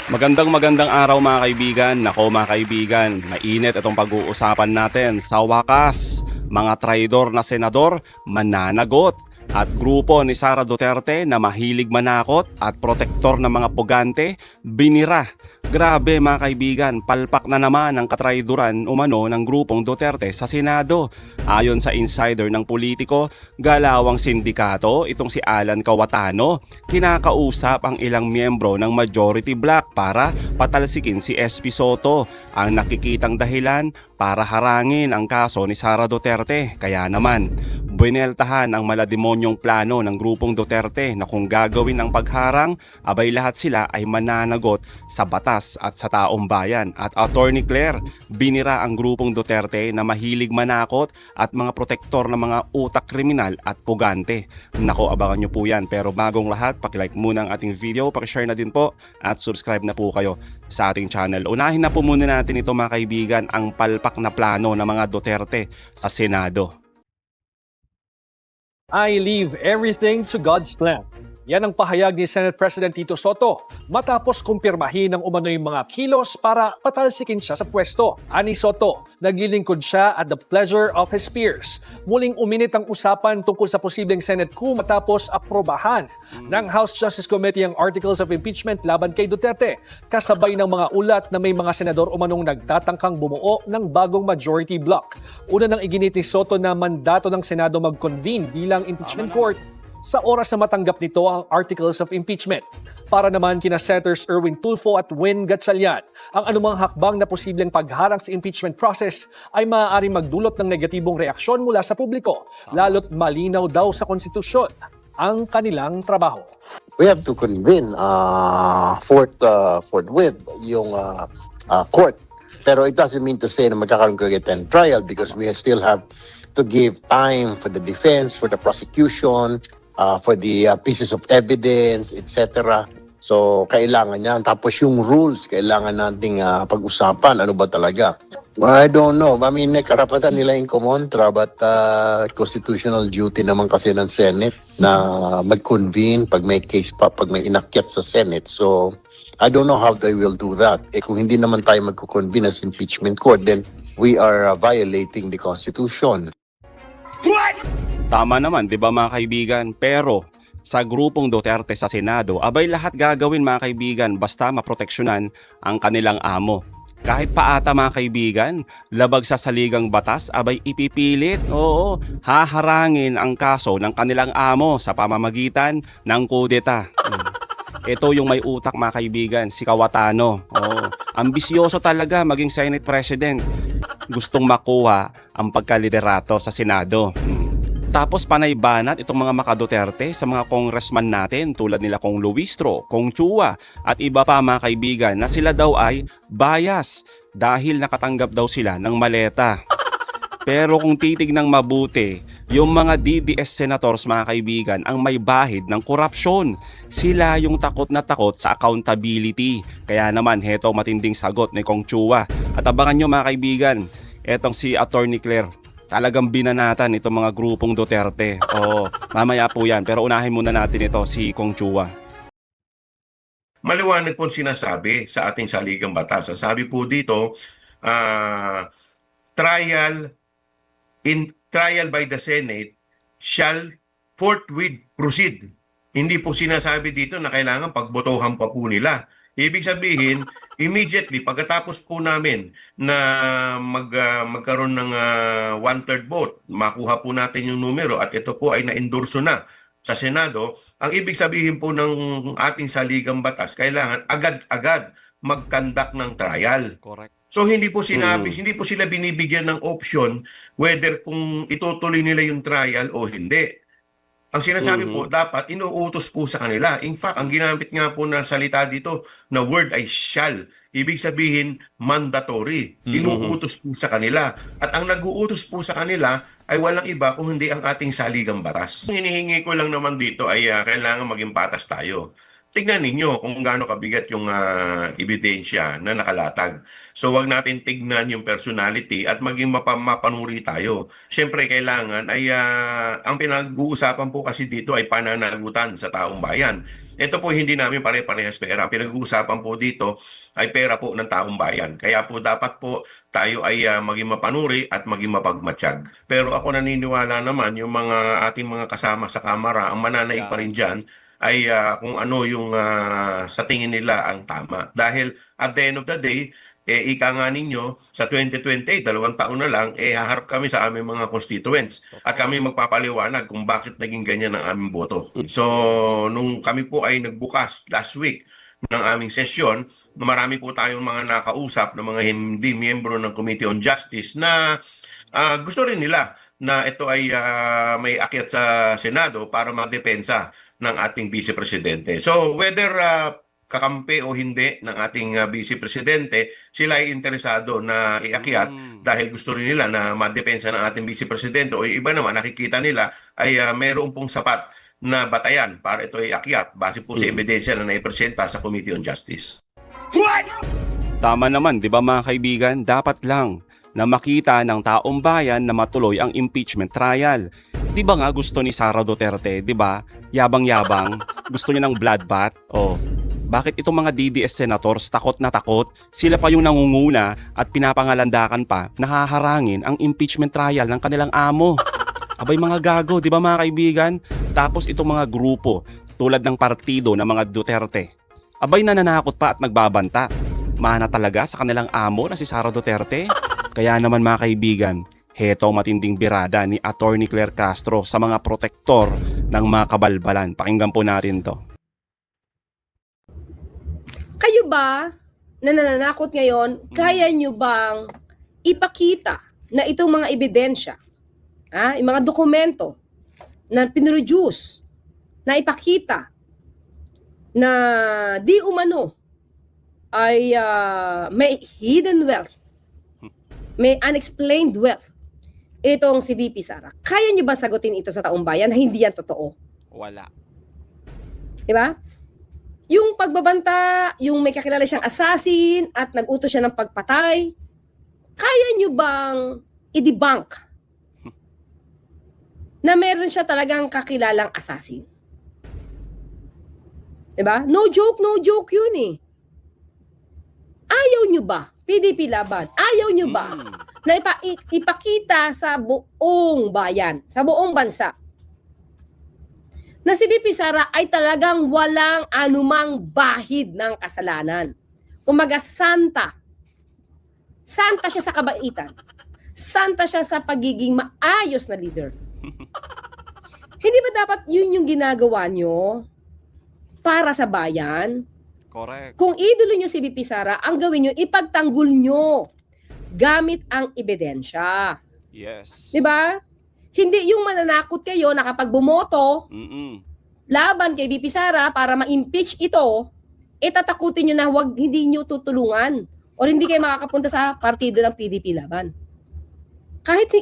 Magandang araw mga kaibigan. Nako mga kaibigan, mainit itong pag-uusapan natin. Sa wakas, mga traidor na senador mananagot at grupo ni Sara Duterte na mahilig manakot at protektor ng mga pugante binira. Grabe mga kaibigan, palpak na naman ang katraiduran umano ng grupong Duterte sa Senado. Ayon sa insider ng politiko, galawang sindikato itong si Alan Cawatano, kinakausap ang ilang miyembro ng majority bloc para patalsikin si SP Soto, ang nakikitang dahilan para harangin ang kaso ni Sara Duterte. Kaya naman, bueneltahan ang malademonyong plano ng grupong Duterte na kung gagawin ang pagharang, abay lahat sila ay mananagot sa batas at sa taong bayan. At Attorney Claire, binira ang grupong Duterte na mahilig manakot at mga protektor ng mga utak kriminal at pugante. Nako, abangan nyo po yan. Pero bagong lahat, pakilike muna ang ating video, pakishare na din po at subscribe na po kayo sa ating channel. Unahin na po muna natin ito mga kaibigan, ang palpak na plano ng mga Duterte sa Senado. I leave everything to God's plan. Yan ang pahayag ni Senate President Tito Soto matapos kumpirmahin ng umano'y mga kilos para patalsikin siya sa pwesto. Ani Soto, naglilingkod siya at the pleasure of his peers. Muling uminit ang usapan tungkol sa posibleng Senate coup matapos aprobahan ng House Justice Committee ang articles of impeachment laban kay Duterte, kasabay ng mga ulat na may mga senador umanong nagtatangkang bumuo ng bagong majority bloc. Una nang iginit ni Soto na mandato ng Senado mag-convene bilang impeachment court sa oras na matanggap nito ang articles of impeachment. Para naman kina Senators Erwin Tulfo at Win Gatchalian, ang anumang hakbang na posibleng pagharang sa impeachment process ay maaaring magdulot ng negatibong reaksyon mula sa publiko, lalo't malinaw daw sa konstitusyon ang kanilang trabaho. We have to convene forthwith yung court. Pero it doesn't mean to say na magkakaroon kayo ng trial because we still have to give time for the defense, for the prosecution, for the pieces of evidence, etc. So, kailangan yan. Tapos yung rules, kailangan nating pag-usapan. Ano ba talaga? I don't know. I mean, karapatan nila in kumontra, but constitutional duty naman kasi ng Senate na mag-convene pag may case pa, pag may inakyat sa Senate. So, I don't know how they will do that. Kung hindi naman tayo mag-convene as impeachment court, then we are violating the Constitution. Tama naman, 'di ba mga kaibigan? Pero sa grupong Duterte sa Senado, abay lahat gagawin mga kaibigan basta maproteksyonan ang kanilang amo. Kahit pa ata mga kaibigan, labag sa saligang batas, abay ipipilit, haharangin ang kaso ng kanilang amo sa pamamagitan ng kudeta. Ito yung may utak mga kaibigan, si Cawatano. Ambisyoso talaga maging Senate President. Gustong makuha ang pagkaliderato sa Senado. Tapos panay banat itong mga maka-Duterte sa mga congressman natin tulad nila Kong Luistro, Kong Chua at iba pa mga kaibigan na sila daw ay bias dahil nakatanggap daw sila ng maleta. Pero kung titignang mabuti, yung mga DDS senators mga kaibigan ang may bahid ng korupsyon. Sila yung takot na takot sa accountability. Kaya naman heto matinding sagot ni Kong Chua. At abangan nyo mga kaibigan, etong si Attorney Claire. Talagang binanatan itong mga grupong Duterte. Mamaya po yan. Pero unahin muna natin ito, si Kong Chua. Maliwanag po sinasabi sa ating saligang batas. Ang sabi po dito, trial by the Senate shall forthwith proceed. Hindi po sinasabi dito na kailangan pagbotohan pa po nila. Ibig sabihin, immediately, pagkatapos po namin na magkaroon ng one-third vote, makuha po natin yung numero at ito po ay na-endorso na sa Senado, ang ibig sabihin po ng ating saligang batas, kailangan agad-agad mag-conduct ng trial. Correct. So hindi po sinabi, hindi po sila binibigyan ng option whether kung itutuloy nila yung trial o hindi. Ang sinasabi po, dapat inuutos po sa kanila. In fact, ang ginamit nga po na salita dito na word ay shall. Ibig sabihin, mandatory. Inuutos po sa kanila. At ang nag-uutos po sa kanila ay walang iba kung hindi ang ating saligang batas. Ang hinihingi ko lang naman dito ay kailangan maging patas tayo. tignan ninyo kung gaano kabigat yung ebidensya na nakalatag. So wag natin tignan yung personality at maging mapanuri tayo. Siyempre kailangan ay ang pinag-uusapan po kasi dito ay pananagutan sa taong bayan. Ito po hindi namin pare-parehas pera. Ang pinag-uusapan po dito ay pera po ng taong bayan. Kaya po dapat po tayo ay maging mapanuri at maging mapagmatsyag. Pero ako naniniwala naman yung mga ating mga kasama sa Kamara, ang mananaig pa rin dyan ay kung ano yung sa tingin nila ang tama. Dahil at the end of the day, ika nga ninyo, sa 2028, 2 taon na lang, haharap kami sa aming mga constituents. At kami magpapaliwanag kung bakit naging ganyan ang aming boto. So, nung kami po ay nagbukas last week ng aming sesyon, marami po tayong mga nakausap ng mga hindi miyembro ng Committee on Justice na gusto rin nila na ito ay may akyat sa Senado para madepensa ng ating Vice Presidente. So whether kakampi o hindi ng ating Vice Presidente, sila ay interesado na iakyat dahil gusto rin nila na madepensa ng ating Vice Presidente o iba naman nakikita nila ay mayroon pong sapat na batayan para ito ay akyat base po sa ebidensya na naipresenta sa Committee on Justice. Tama naman, di ba mga kaibigan? Dapat lang na makita ng taong bayan na matuloy ang impeachment trial. Di ba nga gusto ni Sara Duterte, di ba? Yabang-yabang, gusto niya ng bloodbath. Oh, bakit itong mga DDS senators takot na takot? Sila pa yung nangunguna at pinapangalandakan pa, nahaharangin ang impeachment trial ng kanilang amo. Abay mga gago, di ba mga kaibigan? Tapos itong mga grupo, tulad ng partido ng mga Duterte, abay nananakot pa at nagbabanta. Mana talaga sa kanilang amo na si Sara Duterte? Kaya naman mga kaibigan, heto ang matinding birada ni Attorney Claire Castro sa mga protektor ng mga kabalbalan. Pakinggan po natin to. Kayo ba na nananakot ngayon, kaya nyo bang ipakita na itong mga ebidensya, yung mga dokumento na pinroduce, na ipakita na di umano ay may hidden wealth, may unexplained wealth itong si VP Sara? Kaya nyo ba sagutin ito sa taong bayan na hindi yan totoo? Wala. Diba? Yung pagbabanta, yung may kakilala siyang assassin at nag-utos siya ng pagpatay, kaya nyo bang i-debunk na meron siya talagang kakilalang assassin? Diba? No joke yun eh. Ayaw nyo ba, PDP Laban, ayaw nyo ba na ipakita sa buong bayan, sa buong bansa, na si VP Sara ay talagang walang anumang bahid ng kasalanan? Kumaga, santa. Santa siya sa kabaitan. Santa siya sa pagiging maayos na leader. Hindi ba dapat yun yung ginagawa nyo para sa bayan? Correct. Kung idolo nyo si VP Sara, ang gawin nyo, ipagtanggol nyo gamit ang ebidensya. Yes. Diba? Hindi yung mananakot kayo na kapag bumoto laban kay VP Sara para ma-impeach ito, tatakutin nyo na hindi nyo tutulungan o hindi kayo makakapunta sa partido ng PDP Laban. Kahit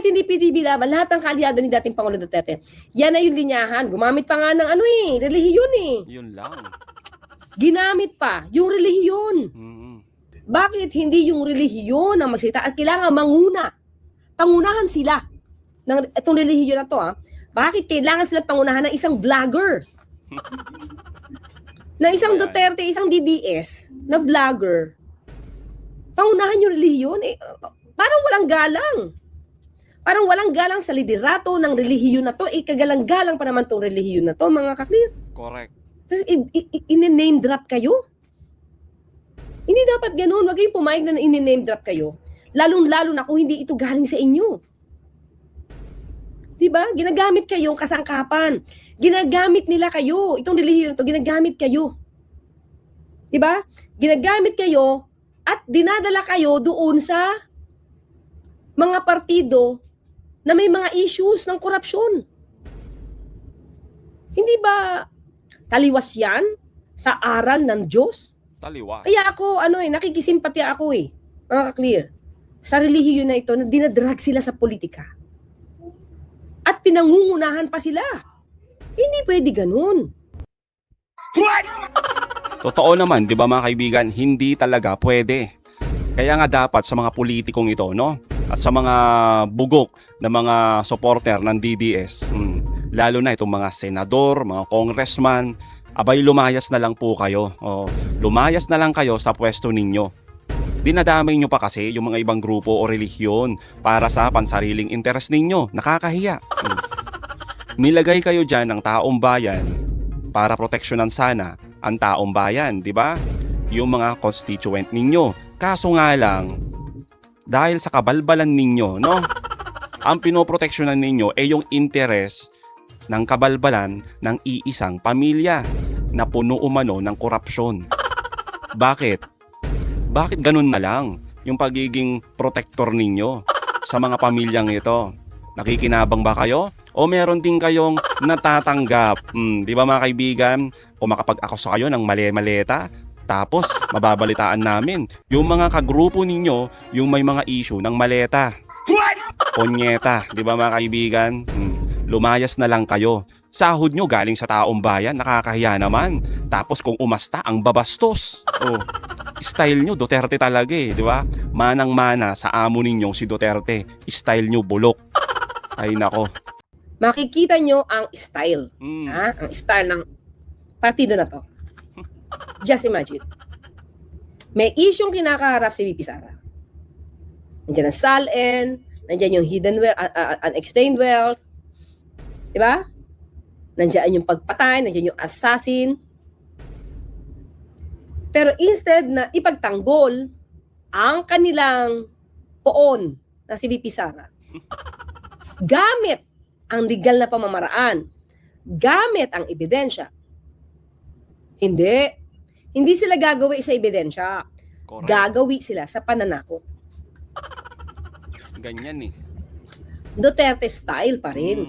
hindi PDP Laban, lahat ng kaalyado ni dating Pangulo Duterte, yan na yung linyahan. Gumamit pa nga ng relihiyon eh. Yun lang. Ginamit pa yung relihiyon. Bakit hindi yung relihiyon ang magsalita at kailangan manguna? Pangunahan sila ng itong relihiyon na to. Bakit kailangan sila pangunahan ng isang vlogger? ng isang Duterte, isang DDS na vlogger. Pangunahan yung relihiyon. Parang walang galang. Parang walang galang sa liderato ng relihiyon na to. Kagalang-galang pa naman tong relihiyon na to, mga kaklir. Correct. Tapos in-name drop kayo? Hindi dapat ganun. Wag kayong pumayag na in-name drop kayo. Lalong-lalo na kung hindi ito galing sa inyo. Diba? Ginagamit kayong kasangkapan. Ginagamit nila kayo. Itong relihiyon na to, ginagamit kayo. Diba? Ginagamit kayo at dinadala kayo doon sa mga partido na may mga issues ng korupsyon. Hindi ba taliwas yan sa aral ng Diyos? Taliwas. Kaya ako, nakikisimpati ako mga ka-clear. Sa relihiyon na ito, na dinadrag sila sa politika. At pinangungunahan pa sila. Hindi pwede ganun. Totoo naman, di ba mga kaibigan, hindi talaga pwede. Kaya nga dapat sa mga politikong ito, no? At sa mga bugok na mga supporter ng DDS, lalo na itong mga senador, mga congressman, abay lumayas na lang po kayo. Lumayas na lang kayo sa pwesto ninyo. Dinadamay nyo pa kasi yung mga ibang grupo o relihiyon para sa pansariling interes ninyo. Nakakahiya. Nilagay kayo dyan ng taong bayan para proteksyonan sana ang taong bayan, di ba? Yung mga constituent ninyo. Kaso nga lang, dahil sa kabalbalan ninyo, no? Ang pinoproteksyonan ninyo ay yung interes ng kabalbalan ng iisang pamilya na puno umano ng korupsyon. Bakit? Bakit ganun na lang yung pagiging protector ninyo sa mga pamilyang ito? Nakikinabang ba kayo? O meron din kayong natatanggap? Di ba mga kaibigan? Kung makapag-akusa kayo ng mali-maleta, tapos mababalitaan namin yung mga kagrupo ninyo yung may mga issue ng maleta. Ponyeta, di ba mga kaibigan? Lumayas na lang kayo. Sahod nyo galing sa taong bayan, nakakahiya naman. Tapos kung umasta, ang babastos. Style nyo, Duterte talaga di ba? Manang-mana sa amo ninyong si Duterte. Style nyo, bulok. Ay nako. Makikita nyo ang style. Ang style ng partido na to. Just imagine. May isyong kinakaharap si VP Sara. Nandiyan ang SALN, nandiyan yung hidden wealth, unexplained wealth. Diba? Nandiyan yung pagpatay, nandiyan yung assassin. Pero instead na ipagtanggol ang kanilang poon na si VP Sara, gamit ang legal na pamamaraan, gamit ang ebidensya, hindi sila gagawi sa ebidensya. Correct. Gagawi sila sa pananakot. Ganyan Duterte style pa rin.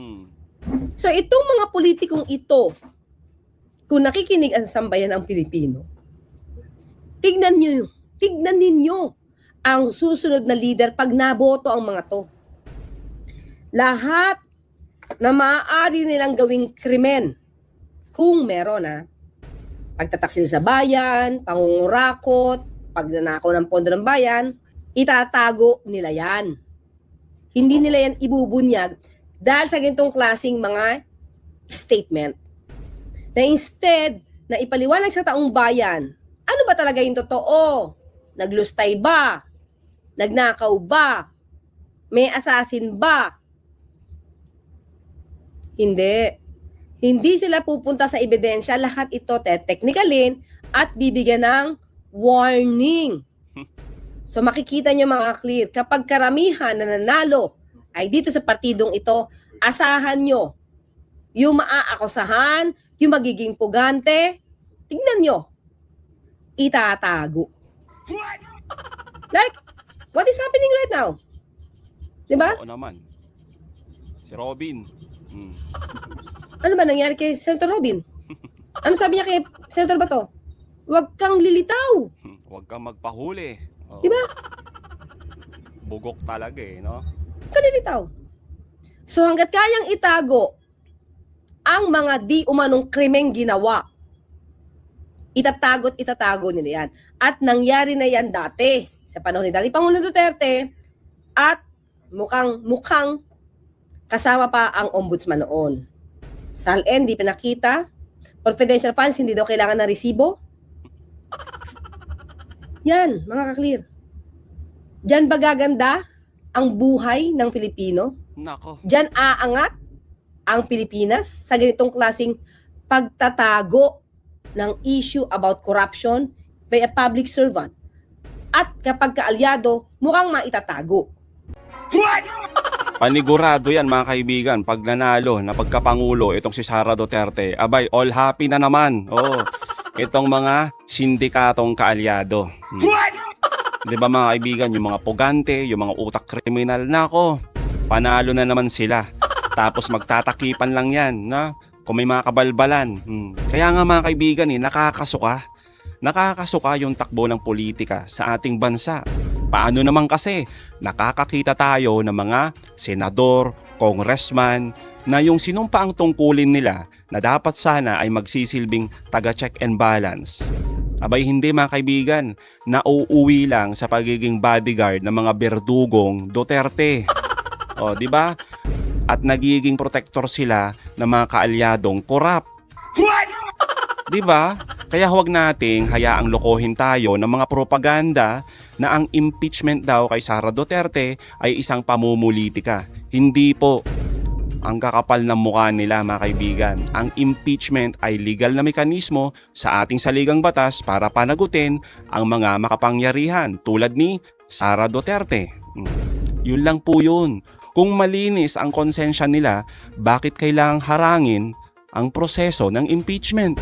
So itong mga politikong ito, kung nakikinig ang sambayan ng Pilipino, tignan ninyo ang susunod na leader pag naboto ang mga to. Lahat na maaari nilang gawing krimen, kung meron pagtataksil sa bayan, pangungurakot, pagnanakaw ng pondo ng bayan, itatago nila yan. Hindi nila yan ibubunyag dahil sa ganitong klaseng mga statement. Na instead na ipaliwanag sa taong bayan, ano ba talaga yung totoo? Naglustay ba? Nagnakaw ba? May assassin ba? Hindi. Hindi sila pupunta sa ebidensya. Lahat ito technicalin at bibigyan ng warning. So makikita nyo mga clear, kapag karamihan na nanalo ay dito sa partidong ito, asahan nyo yung maaakusahan, yung magiging pugante, tignan nyo, itatago. Like, what is happening right now? Diba? Oo naman. Si Robin. Ano ba nangyari kay Senator Robin? Ano sabi niya kay Senator Bato? Huwag kang lilitaw. Huwag kang magpahuli. Diba? Bugok talaga no? Huwag kang lilitaw. So hanggat kayang itago ang mga di umanong krimeng ginawa, itatago nila yan. At nangyari na yan dati, sa panahon ni dating Pangulong Duterte, at mukhang kasama pa ang ombudsman noon. SALN, di pinakita. Confidential funds, hindi daw kailangan ng resibo. Yan, mga ka-clear. Diyan ba gaganda ang buhay ng Pilipino? Nako. Diyan aangat ang Pilipinas sa ganitong klaseng pagtatago ng issue about corruption by a public servant. At kapag kaalyado, mukhang maitatago. Panigurado yan mga kaibigan, pag nanalo na pagkapangulo itong si Sara Duterte, abay, all happy na naman. Itong mga sindikatong kaalyado. Di ba mga kaibigan, yung mga pugante, yung mga utak kriminal, nako, panalo na naman sila. Tapos magtatakipan lang yan, na? Kung may mga kabalbalan. Kaya nga mga kaibigan, nakakasuka. Nakakasuka yung takbo ng politika sa ating bansa. Paano naman kasi nakakakita tayo ng mga senador, congressman, na yung sinumpa ang tungkulin nila na dapat sana ay magsisilbing taga-check and balance. Abay hindi mga kaibigan, nauuwi lang sa pagiging bodyguard ng mga berdugong Duterte. O, di ba? At nagiging protector sila ng mga kaalyadong korap. Di ba? Kaya huwag nating hayaang lokohin tayo ng mga propaganda na ang impeachment daw kay Sara Duterte ay isang pamumulitika. Hindi po. Ang kakapal ng mukha nila mga kaibigan. Ang impeachment ay legal na mekanismo sa ating saligang batas para panagutin ang mga makapangyarihan tulad ni Sara Duterte. Yun lang po yun. Kung malinis ang konsensya nila, bakit kailangang harangin ang proseso ng impeachment?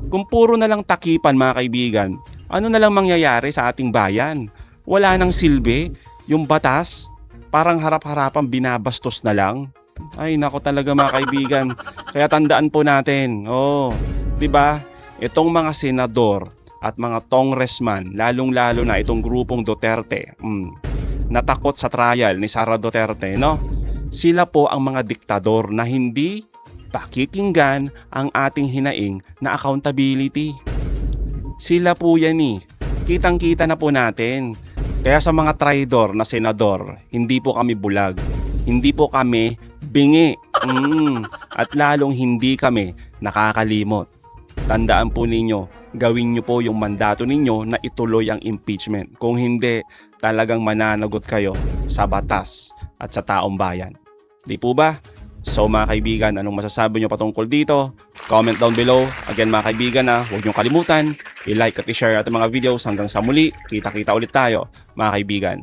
Kung puro na lang takipan mga kaibigan, ano na lang mangyayari sa ating bayan? Wala nang silbi, yung batas, parang harap-harapang binabastos na lang. Ay nako talaga mga kaibigan. Kaya tandaan po natin, 'di ba? Itong mga senador at mga congressman, lalong-lalo na itong grupong Duterte, natakot sa trial ni Sara Duterte, no? Sila po ang mga diktador na hindi pakikinggan ang ating hinaing na accountability. Sila po yan Kitang-kita na po natin. Kaya sa mga traidor na senador, hindi po kami bulag. Hindi po kami bingi. At lalong hindi kami nakakalimot. Tandaan po ninyo, gawin nyo po yung mandato ninyo na ituloy ang impeachment. Kung hindi, talagang mananagot kayo sa batas at sa taong bayan. Di po ba? So mga kaibigan, anong masasabi nyo patungkol dito? Comment down below. Again mga kaibigan, huwag nyo kalimutan, i-like at i-share ating mga videos hanggang sa muli. Kita-kita ulit tayo mga kaibigan.